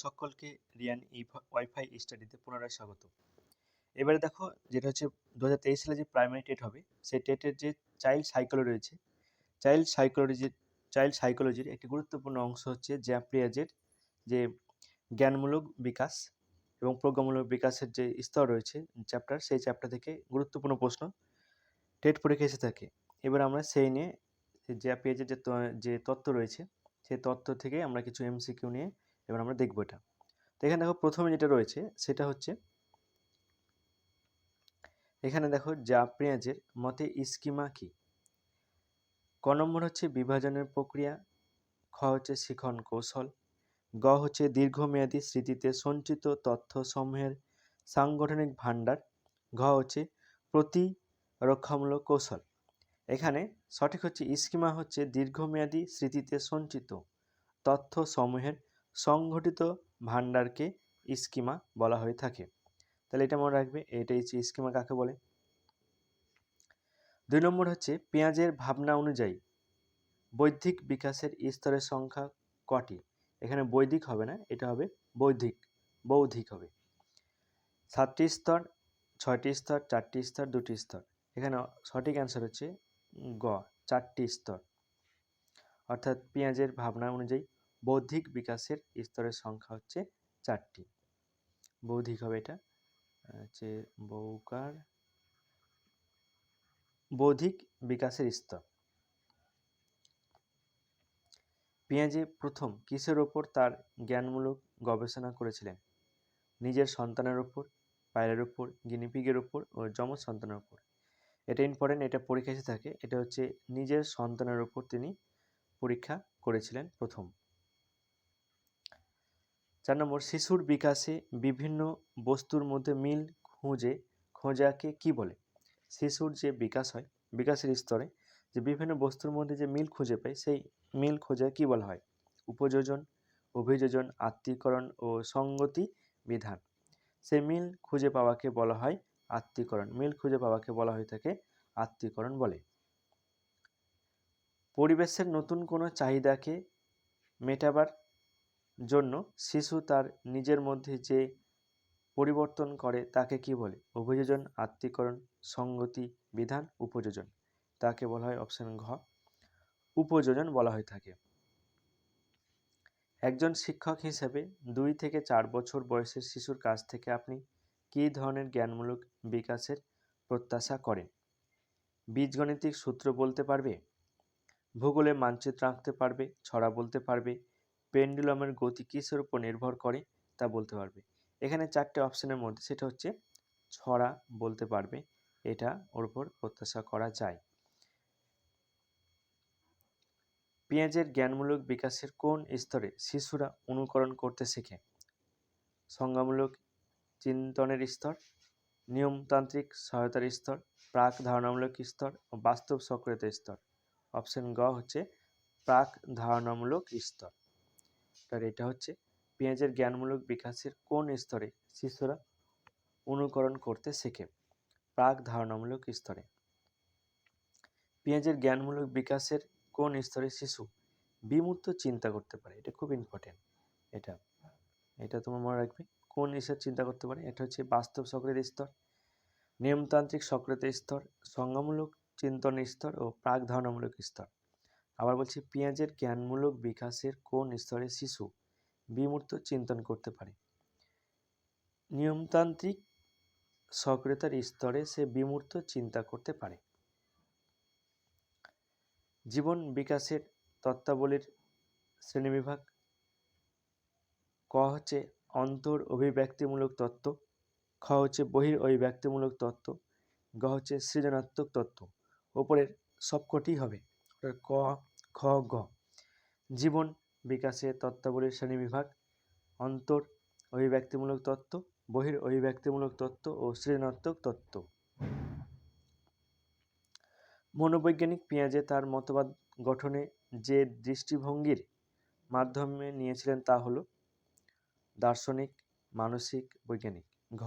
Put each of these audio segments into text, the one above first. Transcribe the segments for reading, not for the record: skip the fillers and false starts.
সকলকে রিয়ান ওয়াইফাই স্টাডিতে পুনরায় স্বাগত। এবারে দেখো, যেটা হচ্ছে 2023 সালে যে প্রাইমারি টেট হবে, সেই টেটের যে চাইল্ড সাইকোলজি রয়েছে, চাইল্ড সাইকোলজির একটি গুরুত্বপূর্ণ অংশ হচ্ছে জ্যাপ্রিয়াজের যে জ্ঞানমূলক বিকাশ এবং প্রজ্ঞামূলক বিকাশের যে স্তর রয়েছে চ্যাপ্টার, সেই চ্যাপ্টার থেকে গুরুত্বপূর্ণ প্রশ্ন টেট পরীক্ষা এসে থাকে। এবার আমরা সেই নিয়ে জ্যাপ্রিয়াজের যে তত্ত্ব রয়েছে, সেই তত্ত্ব থেকে আমরা কিছু এমসিকিউ নিয়ে এবার আমরা দেখবো এটা। তো এখানে দেখো, প্রথমে যেটা রয়েছে সেটা হচ্ছে, এখানে দেখো জ্যাপ্রিয়াজের মতে স্কিমা কি। ক নম্বর হচ্ছে বিভাজনের প্রক্রিয়া, খ হচ্ছে শিখন কৌশল, গ হচ্ছে দীর্ঘমেয়াদী স্মৃতিতে সঞ্চিত তথ্য সমূহের সাংগঠনিক ভাণ্ডার, ঘ হচ্ছে প্রতিরক্ষামূলক কৌশল। এখানে সঠিক হচ্ছে স্কিমা হচ্ছে দীর্ঘমেয়াদী স্মৃতিতে সঞ্চিত তথ্য সমূহের সংগঠিত ভাণ্ডারকে স্কিমা বলা হয়ে থাকে। তাহলে এটা মনে রাখবে, এটাই হচ্ছে স্কিমা কাকে বলে। 2 নম্বর হচ্ছে পেঁয়াজের ভাবনা অনুযায়ী বৌদ্ধিক বিকাশের স্তরের সংখ্যা কটি। এখানে বৈদিক হবে না, এটা হবে বৌদ্ধিক হবে। 7টি স্তর, 6টি স্তর, 4টি স্তর, 2টি স্তর। এখানে সঠিক অ্যান্সার হচ্ছে গ, 4টি স্তর। অর্থাৎ পেঁয়াজের ভাবনা অনুযায়ী বৌদ্ধিক বিকাশের স্তরের সংখ্যা হচ্ছে 4টি। বৌদ্ধিক হবে, এটা হচ্ছে বৌদ্ধিক বিকাশের স্তর। পেঁয়াজে প্রথম কিসের ওপর তার জ্ঞানমূলক গবেষণা করেছিলেন? নিজের সন্তানের ওপর, পায়রার ওপর, গিনিপিগের ওপর ও যমজ সন্তানের ওপর। এটা ইম্পর্টেন্ট, এটা পরীক্ষা এসে থাকে। এটা হচ্ছে নিজের সন্তানের ওপর তিনি পরীক্ষা করেছিলেন প্রথম। 4 নম্বর, শিশুর বিকাশে বিভিন্ন বস্তুর মধ্যে মিল খোঁজাকে কি বলে? শিশুর যে বিকাশ হয়, বিকাশের স্তরে যে বিভিন্ন বস্তুর মধ্যে যে মিল খুঁজে পায়, সেই মিল খোঁজা কি বলা হয়? উপযোজন, অভিযোজন, আত্মীকরণ ও সঙ্গতি বিধান। সেই মিল খুঁজে পাওয়াকে বলা হয় আত্মীকরণ। মিল খুঁজে পাওয়াকে বলা হয়ে থাকে আত্মীকরণ বলে। পরিবেশের নতুন কোনো চাহিদাকে মেটাবার জন্য শিশু তার নিজের মধ্যে যে পরিবর্তন করে তাকে কি বলে? অভিযোজন, আত্মীকরণ, সঙ্গতি বিধান, উপযোজন। তাকে বলা হয় অপশন ঘ, উপযোজন বলা হয়ে থাকে। একজন শিক্ষক হিসেবে 2 থেকে 4 বছর বয়সের শিশুর কাছ থেকে আপনি কী ধরনের জ্ঞানমূলক বিকাশের প্রত্যাশা করেন? বীজগণিতিক সূত্র বলতে পারবে, ভূগোলের মানচিত্র আঁকতে পারবে, ছড়া বলতে পারবে, পেন্ডুলামের গতি কিসের উপর নির্ভর করে তা বলতে পারবে। এখানে 4টে অপশনের মধ্যে সেটা হচ্ছে ছড়া বলতে পারবে, এটা ওর উপর প্রত্যাশা করা যায়। পেঁয়াজের জ্ঞানমূলক বিকাশের কোন স্তরে শিশুরা অনুকরণ করতে শেখে? সংজ্ঞামূলক চিন্তনের স্তর, নিয়মতান্ত্রিক সহায়তার স্তর, প্রাক ধারণামূলক স্তর ও বাস্তব সক্রিয়তার স্তর। অপশন গ হচ্ছে প্রাক ধারণামূলক স্তর। তার এটা হচ্ছে পেঁয়াজের জ্ঞানমূলক বিকাশের কোন স্তরে শিশুরা অনুকরণ করতে শেখে? প্রাক ধারণামূলক স্তরে। পেঁয়াজের জ্ঞানমূলক বিকাশের কোন স্তরে শিশু বিমূর্ত চিন্তা করতে পারে? এটা খুব ইম্পর্টেন্ট, এটা তোমার মনে রাখবে। কোন স্তর চিন্তা করতে পারে? এটা হচ্ছে বাস্তব সক্রিয়তার স্তর, নিয়মতান্ত্রিক সক্রিয়তার স্তর, সংজ্ঞামূলক চিন্তনের স্তর ও প্রাক ধারণামূলক স্তর। আবার বলছি, পেঁয়াজের জ্ঞানমূলক বিকাশের কোন স্তরে শিশু বিমূর্ত চিন্তন করতে পারে? নিয়মতান্ত্রিক সক্রিয়তার স্তরে সে বিমূর্ত চিন্তা করতে পারে। জীবন বিকাশের তত্ত্বাবলীর শ্রেণীবিভাগ। ক হচ্ছে অন্তর অভিব্যক্তিমূলক তত্ত্ব, খ হচ্ছে বহির অভিব্যক্তিমূলক তত্ত্ব, গ হচ্ছে সৃজনাত্মক তত্ত্ব। ওপরের সবকটি হবে ক, খ, গ। জীবন বিকাশের তত্ত্বাবলীর শ্রেণীবিভাগ: অন্তর অভিব্যক্তিমূলক তত্ত্ব, বহির অভিব্যক্তিমূলক তত্ত্ব ও সৃজনাত্মক তত্ত্ব। মনোবৈজ্ঞানিক পেঁয়াজে তার মতবাদ গঠনে যে দৃষ্টিভঙ্গির মাধ্যমে নিয়েছিলেন তা হল দার্শনিক, মানসিক, বৈজ্ঞানিক। ঘ,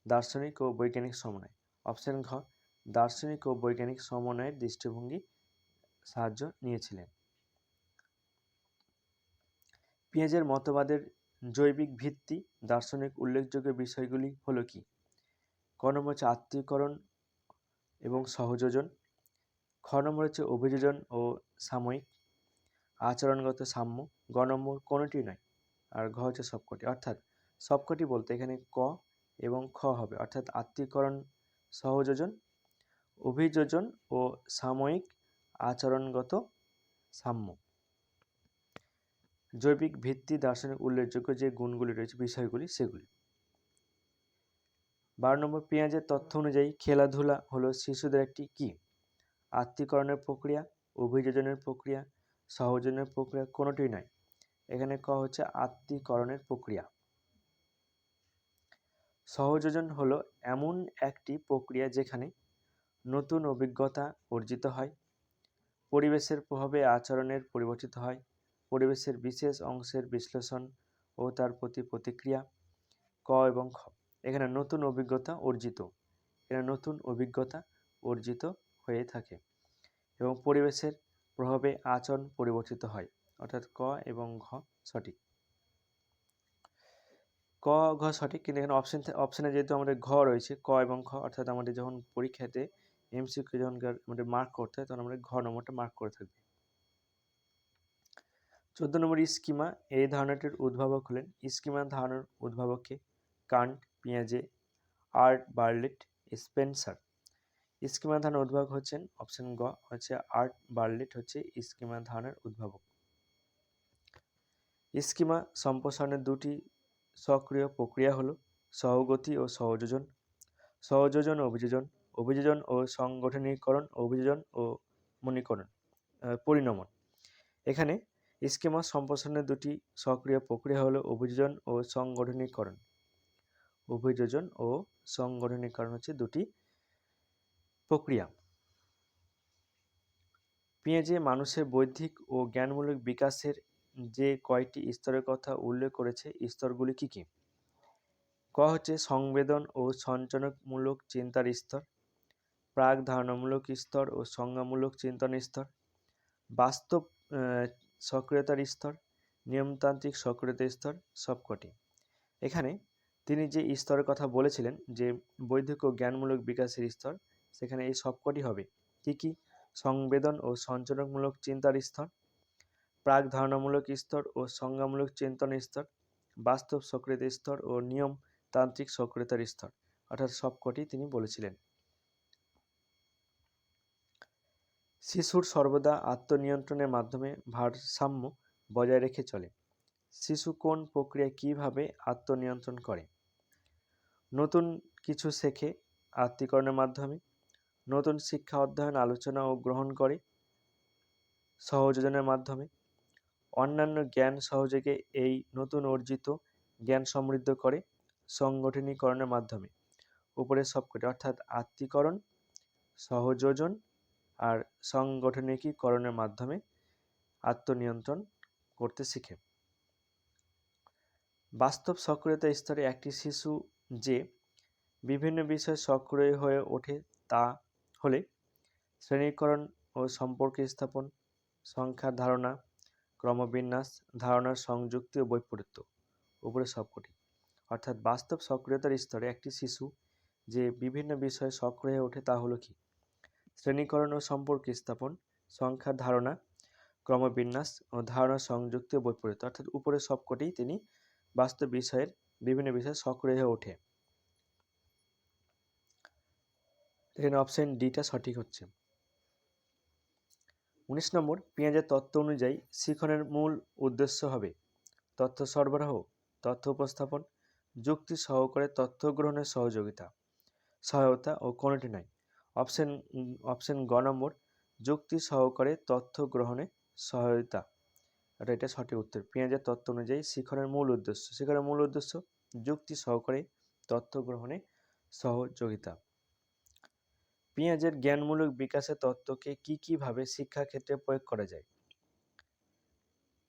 দার্শনিক ও বৈজ্ঞানিক সমন্বয়। অপশন ঘ, দার্শনিক ও বৈজ্ঞানিক সমন্বয়ের দৃষ্টিভঙ্গি সাহায্য নিয়েছিলেন। পেঁয়াজের মতবাদের জৈবিক ভিত্তি দার্শনিক উল্লেখযোগ্য বিষয়গুলি হলো কি? ক নম্বর হচ্ছে আত্মীকরণ এবং সহযোজন, খ নম্বর হচ্ছে অভিযোজন ও সাময়িক, আচরণগত সাম্য, গ নম্বর কোনোটি নয়, আর ঘ হচ্ছে সবকটি। অর্থাৎ সবকটি বলতে এখানে ক এবং খ হবে, অর্থাৎ আত্মীকরণ, সহযোজন, অভিযোজন ও সাময়িক, আচরণগত সাম্য। জৈবিক ভিত্তি দার্শনিক উল্লেখযোগ্য যে গুণগুলি রয়েছে, বিষয়গুলি সেগুলি। 12 নম্বর, পেঁয়াজের তথ্য অনুযায়ী খেলাধুলা হলো শিশুদের একটি কি? আত্মীকরণের প্রক্রিয়া, অভিযোজনের প্রক্রিয়া, সহযোজনের প্রক্রিয়া, কোনোটি নয়। এখানে ক হচ্ছে আত্মীকরণের প্রক্রিয়া। সহযোজন হলো এমন একটি প্রক্রিয়া যেখানে নতুন অভিজ্ঞতা অর্জিত হয়, পরিবেশের প্রভাবে আচরণের পরিবর্তিত হয়, পরিবেশের বিশেষ অংশের বিশ্লেষণ ও তার প্রতি প্রতিক্রিয়া। ক এবং খ, এখানে নতুন অভিজ্ঞতা অর্জিত, এখানে নতুন অভিজ্ঞতা অর্জিত হয়ে থাকে এবং পরিবেশের প্রভাবে আচরণ পরিবর্তিত হয়, অর্থাৎ ক এবং ঘ সঠিক। ক ঘ সঠিক, কিন্তু এখানে অপশানে যেহেতু আমাদের ঘ রয়েছে, ক এবং খ, অর্থাৎ আমাদের যখন পরীক্ষাতে এমসিকিউ যখন আমাদের মার্ক করতে হয় তখন আমাদের ঘ নম্বরটা মার্ক করে থাকবে। 14 নম্বর, স্কিমা এই ধারণাটির উদ্ভাবক হলেন। স্কিমা ধারণার উদ্ভাবককে Kant, পিয়াজে, art Bartlett, Spencer. Schema ধারণার উদ্ভাবক হচ্ছেন অপশন গ হচ্ছে আর্ট বার্লেট হচ্ছে স্কিমা ধারণার উদ্ভাবক। স্কিমা সম্প্রসারণের দুটি সক্রিয় প্রক্রিয়া হলো সহগতি ও সহযোজন, সহযোজন ও অভিযোজন, অভিযোজন ও সংগঠনীকরণ, অভিযোজন ও পরিণমন। এখানে স্কিমা সম্প্রসারণের দুটি সক্রিয় প্রক্রিয়া হলো অভিযোজন ও সংগঠনীকরণ। অভিযোজন ও সংগঠনীকরণ হচ্ছে দুটি প্রক্রিয়া। পিয়াজে মানুষের বৌদ্ধিক ও জ্ঞানমূলক বিকাশের যে কয়টি স্তরের কথা উল্লেখ করেছে, স্তরগুলি কি কি? ক হচ্ছে সংবেদন ও সঞ্চালনমূলক চিন্তার স্তর, প্রাক ধারণামূলক স্তর ও সংজ্ঞামূলক চিন্তনের স্তর, বাস্তব সক্রিয়তার স্তর, নিয়মতান্ত্রিক সক্রিয়তার স্তর, সবকটি। এখানে তিনি যে স্তরের কথা বলেছিলেন যে বৌদ্ধিক ও জ্ঞানমূলক বিকাশের স্তর, সেখানে এই সবকটি হবে কি কি? সংবেদন ও সঞ্চালনমূলক চিন্তার স্তর, প্রাক ধারণামূলক স্তর ও সংজ্ঞামূলক চিন্তনের স্তর, বাস্তব সক্রিয়তার স্তর ও নিয়মতান্ত্রিক সক্রিয়তার স্তর, অর্থাৎ সবকটি তিনি বলেছিলেন। শিশুর সর্বদা আত্মনিয়ন্ত্রণের মাধ্যমে ভারসাম্য বজায় রেখে চলে। শিশু কোন প্রক্রিয়া কিভাবে আত্মনিয়ন্ত্রণ করে? নতুন কিছু শেখে আত্মীকরণের মাধ্যমে, নতুন শিক্ষা অধ্যয়ন, আলোচনা ও গ্রহণ করে সহযোজনের মাধ্যমে, অন্যান্য জ্ঞান সহযোগে এই নতুন অর্জিত জ্ঞান সমৃদ্ধ করে সংগঠনীকরণের মাধ্যমে। উপরের সবকটি, অর্থাৎ আত্মীকরণ, সহযোজন আর সংগঠনিকীকরণের মাধ্যমে আত্মনিয়ন্ত্রণ করতে শিখে। বাস্তব সক্রিয়তা স্তরে একটি শিশু যে বিভিন্ন বিষয়ে সক্রিয় হয়ে ওঠে তা হলে শ্রেণীকরণ ও সম্পর্ক স্থাপন, সংখ্যার ধারণা, ক্রমবিন্যাস, ধারণার সংযুক্তি ও বৈপরীত্য। উপরে সবকটি, অর্থাৎ বাস্তব সক্রিয়তার স্তরে একটি শিশু যে বিভিন্ন বিষয়ে সক্রিয় হয়ে ওঠে তা হলো কি? শ্রেণীকরণ ও সম্পর্ক স্থাপন, সংখ্যার ধারণা, ক্রমবিন্যাস ও ধারণার সংযুক্তি ও বৈপরীত্য। অর্থাৎ উপরে সবকটি তিনি বাস্তব বিষয়ের বিভিন্ন বিষয়ে সক্রিয় হয়ে ওঠে। এখানে অপশন ডিটা সঠিক হচ্ছে। 19 নম্বর, পেঁয়াজের তত্ত্ব অনুযায়ী শিখনের মূল উদ্দেশ্য হবে তথ্য সরবরাহ, তথ্য উপস্থাপন, যুক্তি সহকারে তথ্য গ্রহণের সহায়তা ও কোনোটি নয়। অপশন গ নম্বর, যুক্তি সহকারে তথ্য গ্রহণে সহায়তা, এটা সঠিক উত্তর। পেঁয়াজের তত্ত্ব অনুযায়ী শিখনের মূল উদ্দেশ্য যুক্তি সহকারে তথ্য গ্রহণে সহযোগিতা। পেঁয়াজের জ্ঞানমূলক বিকাশের তত্ত্বকে কিভাবে শিক্ষাক্ষেত্রে প্রয়োগ করা যায়?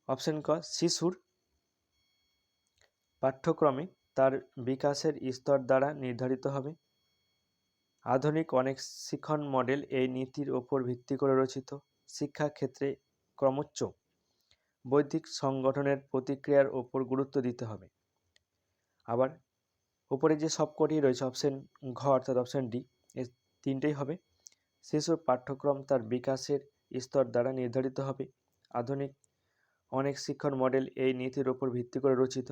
অপশন ক, শিশুর পাঠ্যক্রমে তার বিকাশের স্তর দ্বারা নির্ধারিত হবে। আধুনিক অনেক শিক্ষণ মডেল এই নীতির ওপর ভিত্তি করে রচিত। শিক্ষাক্ষেত্রে ক্রমোচ্চ বৈদিক সংগঠনের প্রতিক্রিয়ার ওপর গুরুত্ব দিতে হবে। আবার উপরে যে সবকটি রয়েছে অপশন ঘ অর্থাৎ অপশন ডি, এই তিনটেই হবে। শিশুর পাঠ্যক্রম তার বিকাশের স্তর দ্বারা নির্ধারিত হবে। আধুনিক অনেক শিক্ষণ মডেল এই নীতির ওপর ভিত্তি করে রচিত।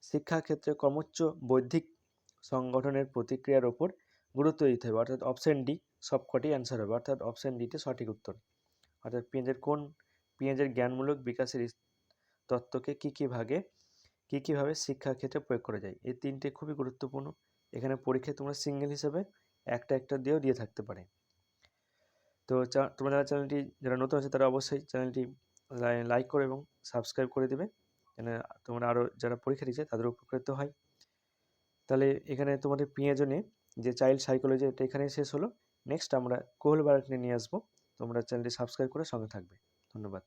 শিক্ষাক্ষেত্রে ক্রমোচ্চ বৌদ্ধিক সংগঠনের প্রতিক্রিয়ার ওপর গুরুত্ব দিতে হবে, অর্থাৎ অপশন ডি সবকটি অ্যান্সার হবে, অর্থাৎ অপশন ডিতে সঠিক উত্তর। অর্থাৎ পেঁয়াজের জ্ঞানমূলক বিকাশের তত্ত্বকে কীভাবে শিক্ষাক্ষেত্রে প্রয়োগ করা যায়, এই তিনটে খুবই গুরুত্বপূর্ণ। এখানে পরীক্ষায় তোমরা সিঙ্গেল হিসেবে একটা দিয়েও দিয়ে থাকতে পারে। তো তোমরা চ্যানেলটি যারা নতুন আছে তারা অবশ্যই চ্যানেলটি লাইক করে এবং সাবস্ক্রাইব করে দেবে, যেন তোমরা আরও যারা পরীক্ষা দিচ্ছে তাদের উপকৃত হয়। তাহলে এখানে তোমাদের পেঁয়াজনে যে চাইল্ড সাইকোলজি এটা এখানেই শেষ হলো। নেক্সট আমরা কোহলবার্গ নিয়ে আসবো। তোমরা চ্যানেলটি সাবস্ক্রাইব করে সঙ্গে থাকবে। ধন্যবাদ।